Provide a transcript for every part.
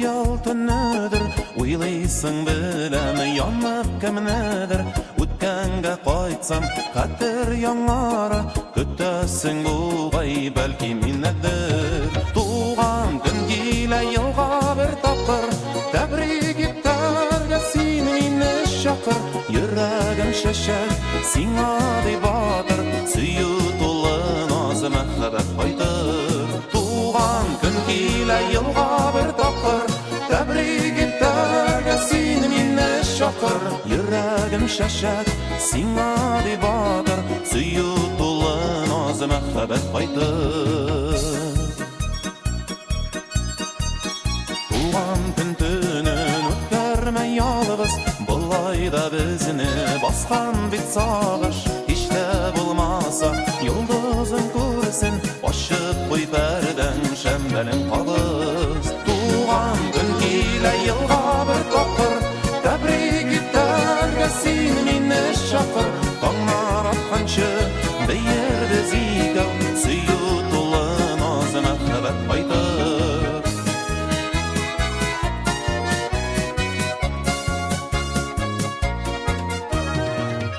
Хыял төннедер, уйлыйсың беләм, янып кемнедер. Үткәнгә кайтсам, хәтер яңара, көтәсең бугай, бәлки миннедер. Туган көн килә елга бер тапкыр, тәбрик итәргә син мине чакыр. Йөрәгем шәшәр, сиңа ди батыр, сөю тулы наз мәхәббәт кайтыр. Туган көн килә елга бер тапкыр, тәбрик итәргә син мине чакыр. Йөрәгем шәшәр, сиңа ди батыр, сөю тулы наз мәхәббәт кайтыр. Туган көн төнен үткәрмә ялгыз, болай да безне баскан бит сагыш. Һич тә булмаса йолдызың күрсен, ачып куй пәрдәң шәмбәлең кабыз. Туган көн килә елга бер тапкыр, тәбрик итәргә син мине чакыр. Таңнар атканчы бәйербез икәү, сөю тулы наз мәхәббәт кайтыр.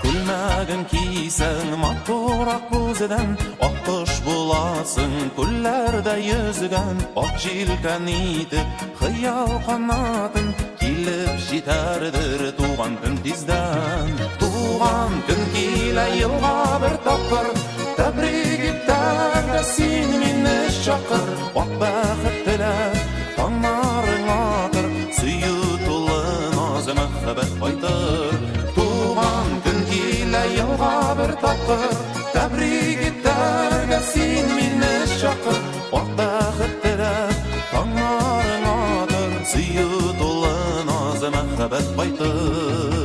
Күлмәген кисәң матурак күзедән, аккош буласың күлләрдә йөзгән. Ак җилкән итеп хыял канатын, килеп җитәрдер туган көн тиздән. Туган көн килә елга бер тапкыр, тәбрик итәргә син мине чакыр. Ак бәхет теләп таңнарың атыр, сөю тулы наз мәхәббәт кайтыр. Туган көн килә елга бер тапкыр, тәбрик итәргә син мине чакыр. Ак бәхет теләп таңнарың атыр, сөю тулы наз мәхәббәт кайтыр.